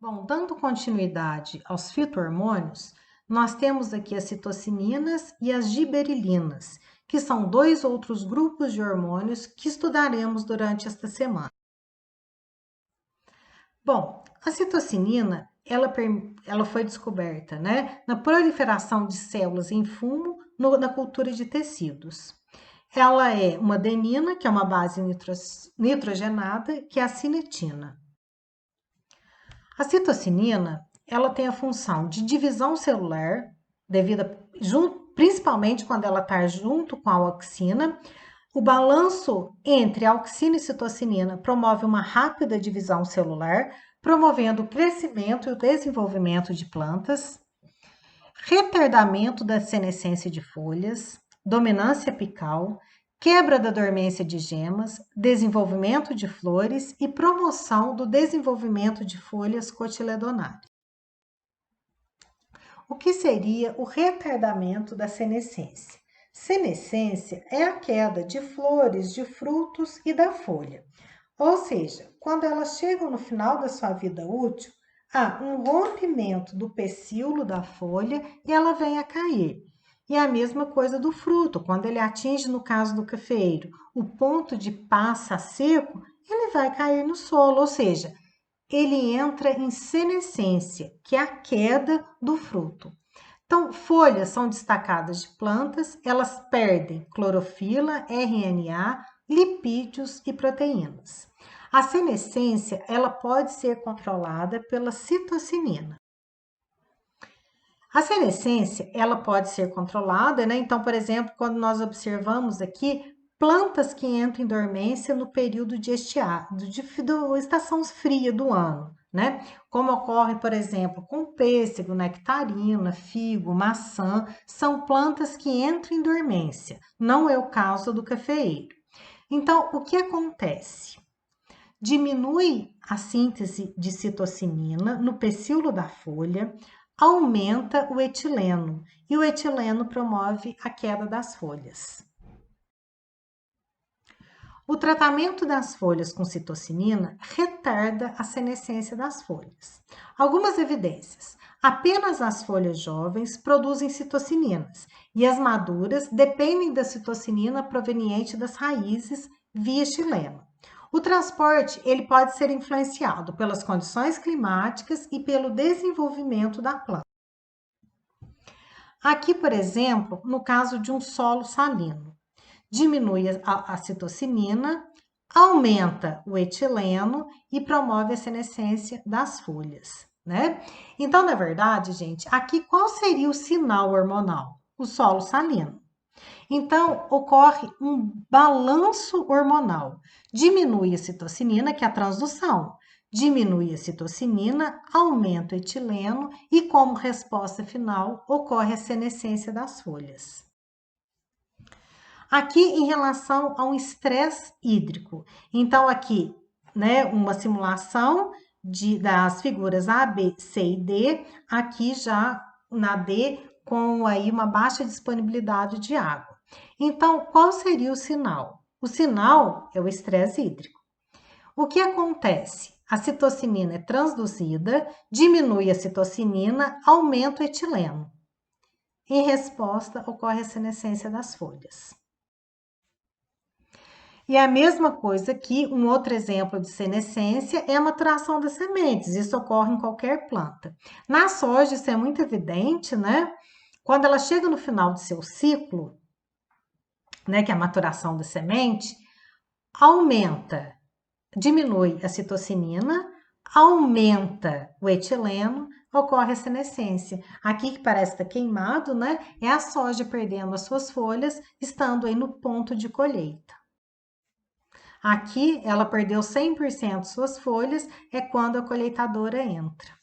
Bom, dando continuidade aos fito-hormônios, nós temos aqui as citocininas e as giberelinas, que são dois outros grupos de hormônios que estudaremos durante esta semana. Bom, a citocinina, ela foi descoberta, na proliferação de células em fungo na cultura de tecidos. Ela é uma adenina, que é uma base nitrogenada, que é a cinetina. A citocinina, ela tem a função de divisão celular, principalmente quando ela está junto com a auxina. O balanço entre auxina e citocinina promove uma rápida divisão celular, promovendo o crescimento e o desenvolvimento de plantas, retardamento da senescência de folhas, dominância apical, quebra da dormência de gemas, desenvolvimento de flores e promoção do desenvolvimento de folhas cotiledonares. O que seria o retardamento da senescência? Senescência é a queda de flores, de frutos e da folha. Ou seja, quando elas chegam no final da sua vida útil, há um rompimento do pecíolo da folha e ela vem a cair. E a mesma coisa do fruto, quando ele atinge, no caso do cafeeiro, o ponto de passa seco, ele vai cair no solo, ou seja, ele entra em senescência, que é a queda do fruto. Então, folhas são destacadas de plantas, elas perdem clorofila, RNA, lipídios e proteínas. A senescência, ela pode ser controlada pela citocinina. A senescência, ela pode ser controlada, Então, por exemplo, quando nós observamos aqui plantas que entram em dormência no período de estiagem, da estação fria do ano, Como ocorre, por exemplo, com pêssego, nectarina, figo, maçã, são plantas que entram em dormência. Não é o caso do cafeeiro. Então, o que acontece? Diminui a síntese de citocinina no pecíolo da folha, aumenta o etileno, e o etileno promove a queda das folhas. O tratamento das folhas com citocinina retarda a senescência das folhas. Algumas evidências. Apenas as folhas jovens produzem citocininas e as maduras dependem da citocinina proveniente das raízes via xilema. O transporte ele pode ser influenciado pelas condições climáticas e pelo desenvolvimento da planta. Aqui, por exemplo, no caso de um solo salino, diminui a citocinina, aumenta o etileno e promove a senescência das folhas, Então, na verdade, gente, aqui qual seria o sinal hormonal? O solo salino. Então, ocorre um balanço hormonal. Diminui a citocinina, que é a transdução. Diminui a citocinina, aumenta o etileno e, como resposta final, ocorre a senescência das folhas. Aqui, em relação ao estresse hídrico. Então, aqui, uma simulação das figuras A, B, C e D. Aqui já na D, com aí uma baixa disponibilidade de água. Então, qual seria o sinal? O sinal é o estresse hídrico. O que acontece? A citocinina é transduzida, diminui a citocinina, aumenta o etileno. Em resposta, ocorre a senescência das folhas. E a mesma coisa aqui, um outro exemplo de senescência é a maturação das sementes. Isso ocorre em qualquer planta. Na soja, isso é muito evidente, Quando ela chega no final do seu ciclo, que é a maturação da semente, diminui a citocinina, aumenta o etileno, ocorre a senescência. Aqui que parece estar queimado, É a soja perdendo as suas folhas, estando aí no ponto de colheita. Aqui, ela perdeu 100% suas folhas, é quando a colheitadora entra.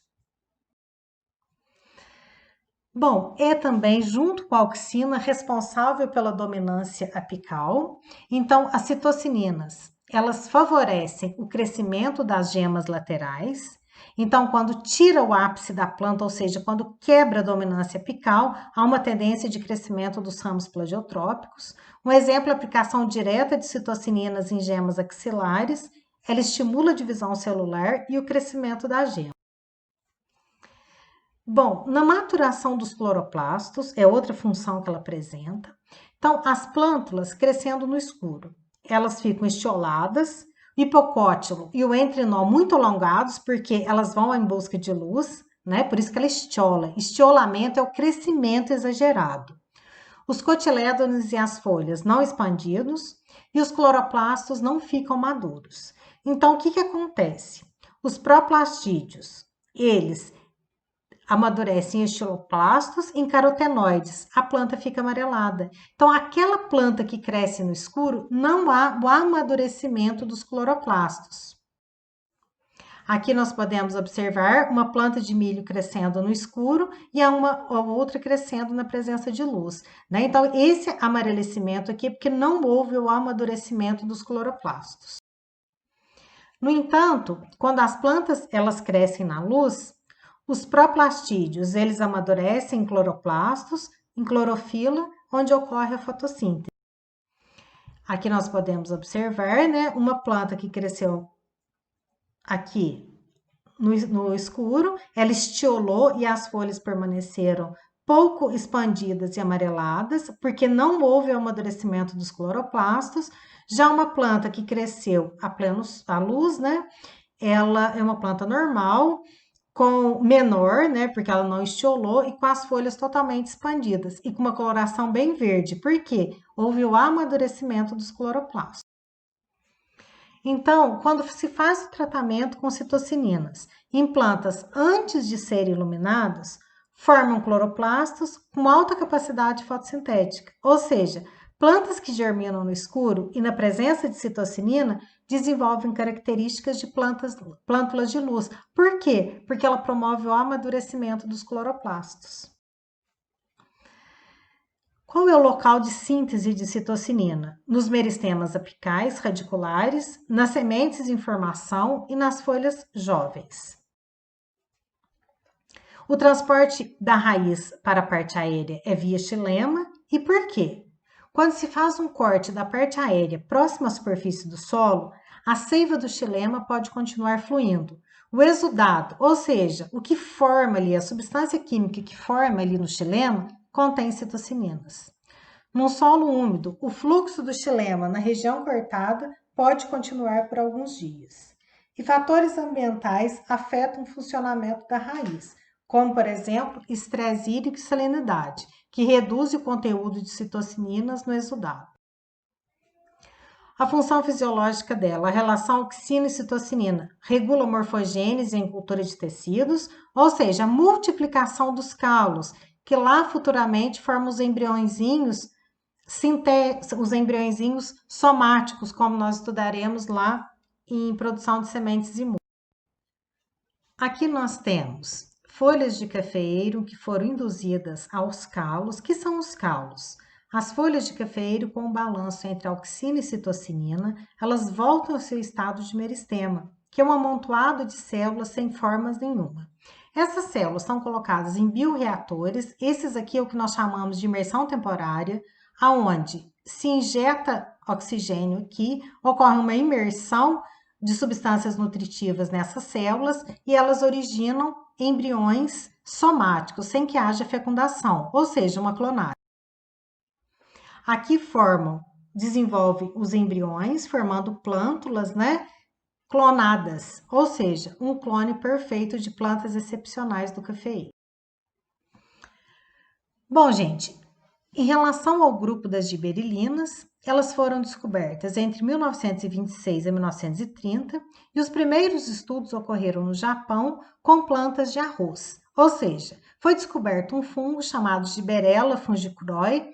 Bom, é também, junto com a auxina, responsável pela dominância apical. Então, as citocininas, elas favorecem o crescimento das gemas laterais. Então, quando tira o ápice da planta, ou seja, quando quebra a dominância apical, há uma tendência de crescimento dos ramos plagiotrópicos. Um exemplo é a aplicação direta de citocininas em gemas axilares. Ela estimula a divisão celular e o crescimento da gema. Bom, na maturação dos cloroplastos, é outra função que ela apresenta. Então, as plântulas crescendo no escuro, elas ficam estioladas, o hipocótilo e o entrinó muito alongados, porque elas vão em busca de luz, né? Por isso que ela estiola. Estiolamento é o crescimento exagerado. Os cotilédones e as folhas não expandidos e os cloroplastos não ficam maduros. Então, o que que acontece? Os proplastídeos, eles amadurecem em estiloplastos, em carotenoides. A planta fica amarelada. Então, aquela planta que cresce no escuro, não há o amadurecimento dos cloroplastos. Aqui nós podemos observar uma planta de milho crescendo no escuro e a outra crescendo na presença de luz, né? Então, esse amarelecimento aqui é porque não houve o amadurecimento dos cloroplastos. No entanto, quando as plantas elas crescem na luz, os proplastídeos, eles amadurecem em cloroplastos, em clorofila, onde ocorre a fotossíntese. Aqui nós podemos observar, né, uma planta que cresceu aqui no escuro, ela estiolou e as folhas permaneceram pouco expandidas e amareladas, porque não houve o amadurecimento dos cloroplastos. Já uma planta que cresceu à luz, né? Ela é uma planta normal, com menor, né? Porque ela não estiolou e com as folhas totalmente expandidas e com uma coloração bem verde. Por quê? Houve o amadurecimento dos cloroplastos. Então, quando se faz o tratamento com citocininas em plantas antes de serem iluminadas, formam cloroplastos com alta capacidade fotossintética, ou seja, plantas que germinam no escuro e na presença de citocinina desenvolvem características de plântulas de luz. Por quê? Porque ela promove o amadurecimento dos cloroplastos. Qual é o local de síntese de citocinina? Nos meristemas apicais radiculares, nas sementes em formação e nas folhas jovens. O transporte da raiz para a parte aérea é via xilema. E por quê? Quando se faz um corte da parte aérea próxima à superfície do solo, a seiva do xilema pode continuar fluindo. O exudado, ou seja, o que forma ali, a substância química que forma ali no xilema, contém citocininas. Num solo úmido, o fluxo do xilema na região cortada pode continuar por alguns dias. E fatores ambientais afetam o funcionamento da raiz, como, por exemplo, estresse hídrico e salinidade, que reduz o conteúdo de citocininas no exudado. A função fisiológica dela, a relação auxina e citocinina, regula a morfogênese em cultura de tecidos, ou seja, a multiplicação dos calos, que lá futuramente formam os embriõezinhos os embriõezinhos somáticos, como nós estudaremos lá em produção de sementes e mudas. Aqui nós temos folhas de cafeeiro que foram induzidas aos calos. Que são os calos? As folhas de cafeeiro, com o balanço entre auxina e citocinina, elas voltam ao seu estado de meristema, que é um amontoado de células sem formas nenhuma. Essas células são colocadas em bioreatores, esses aqui é o que nós chamamos de imersão temporária, aonde se injeta oxigênio aqui, ocorre uma imersão de substâncias nutritivas nessas células e elas originam embriões somáticos, sem que haja fecundação, ou seja, uma clonagem. Aqui desenvolve os embriões, formando plântulas, né? Clonadas, ou seja, um clone perfeito de plantas excepcionais do cafeeiro. Bom, gente, em relação ao grupo das giberilinas, elas foram descobertas entre 1926 e 1930 e os primeiros estudos ocorreram no Japão com plantas de arroz, ou seja, foi descoberto um fungo chamado Gibberella fungiculae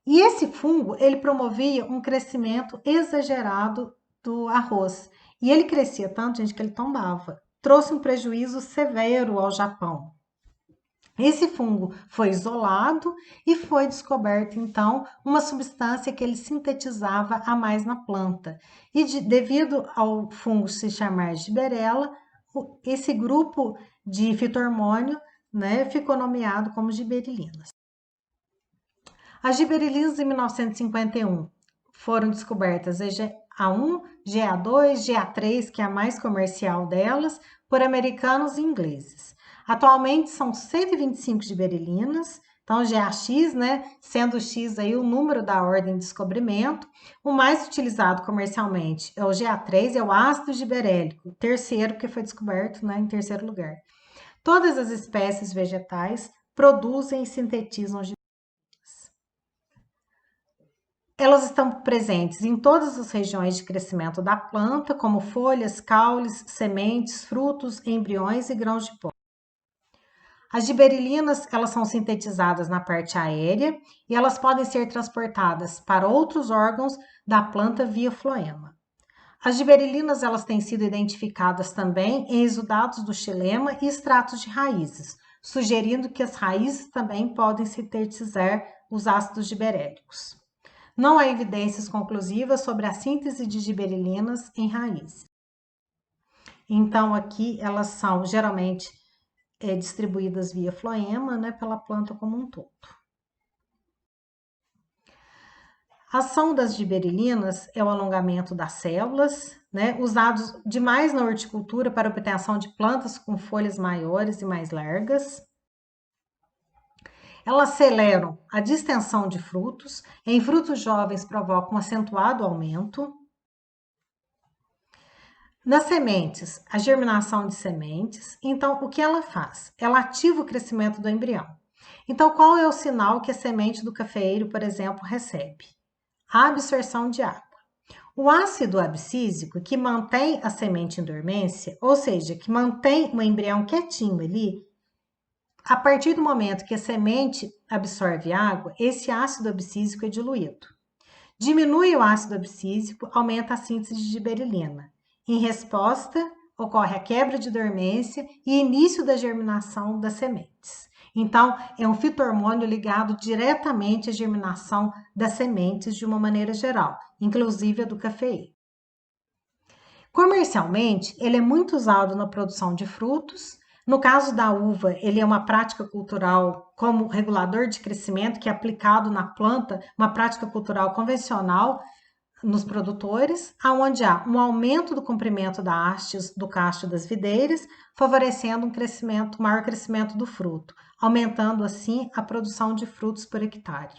e esse fungo ele promovia um crescimento exagerado do arroz e ele crescia tanto, gente, que ele tombava. Trouxe um prejuízo severo ao Japão. Esse fungo foi isolado e foi descoberto, então, uma substância que ele sintetizava a mais na planta. E devido ao fungo se chamar Gibberella, esse grupo de fitohormônio, né, ficou nomeado como giberilinas. As giberilinas em 1951 foram descobertas GA1, GA2, GA3, que é a mais comercial delas, por americanos e ingleses. Atualmente são 125 giberelinas, então já é a X, né? Sendo o X aí o número da ordem de descobrimento. O mais utilizado comercialmente é o GA3, é o ácido giberélico, o terceiro que foi descoberto, né, em terceiro lugar. Todas as espécies vegetais produzem e sintetizam giberelinas. Elas estão presentes em todas as regiões de crescimento da planta, como folhas, caules, sementes, frutos, embriões e grãos de pó. As giberelinas, elas são sintetizadas na parte aérea e elas podem ser transportadas para outros órgãos da planta via floema. As giberelinas, elas têm sido identificadas também em exudados do xilema e extratos de raízes, sugerindo que as raízes também podem sintetizar os ácidos giberélicos. Não há evidências conclusivas sobre a síntese de giberelinas em raízes. Então, aqui elas são geralmente distribuídas via floema, né, pela planta como um todo. A ação das giberelinas é o alongamento das células, né, usados demais na horticultura para obtenção de plantas com folhas maiores e mais largas. Elas aceleram a distensão de frutos, em frutos jovens provocam um acentuado aumento. Nas sementes, a germinação de sementes, então o que ela faz? Ela ativa o crescimento do embrião. Então, qual é o sinal que a semente do cafeeiro, por exemplo, recebe? A absorção de água. O ácido abscísico, que mantém a semente em dormência, ou seja, que mantém o embrião quietinho ali, a partir do momento que a semente absorve água, esse ácido abscísico é diluído. Diminui o ácido abscísico, aumenta a síntese de giberelina. Em resposta, ocorre a quebra de dormência e início da germinação das sementes. Então, é um fito-hormônio ligado diretamente à germinação das sementes de uma maneira geral, inclusive a do cafeeiro. Comercialmente, ele é muito usado na produção de frutos. No caso da uva, ele é uma prática cultural como regulador de crescimento que é aplicado na planta, uma prática cultural convencional nos produtores, onde há um aumento do comprimento da hastes do cacho das videiras, favorecendo maior crescimento do fruto, aumentando assim a produção de frutos por hectare.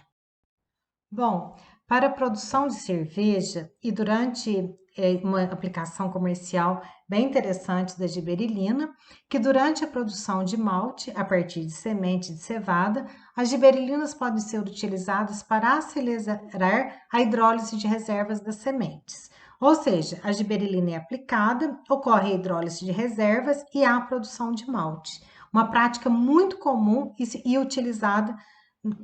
Bom, para a produção de cerveja e durante uma aplicação comercial bem interessante da giberelina, que durante a produção de malte, a partir de semente de cevada, as giberelinas podem ser utilizadas para acelerar a hidrólise de reservas das sementes. Ou seja, a giberelina é aplicada, ocorre a hidrólise de reservas e há a produção de malte. Uma prática muito comum e utilizada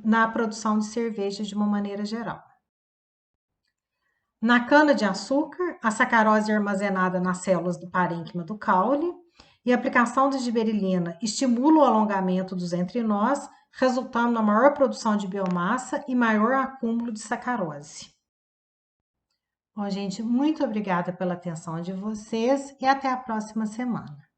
na produção de cerveja de uma maneira geral. Na cana-de-açúcar, a sacarose é armazenada nas células do parênquima do caule e a aplicação de giberelina estimula o alongamento dos entrinós, resultando na maior produção de biomassa e maior acúmulo de sacarose. Bom, gente, muito obrigada pela atenção de vocês e até a próxima semana.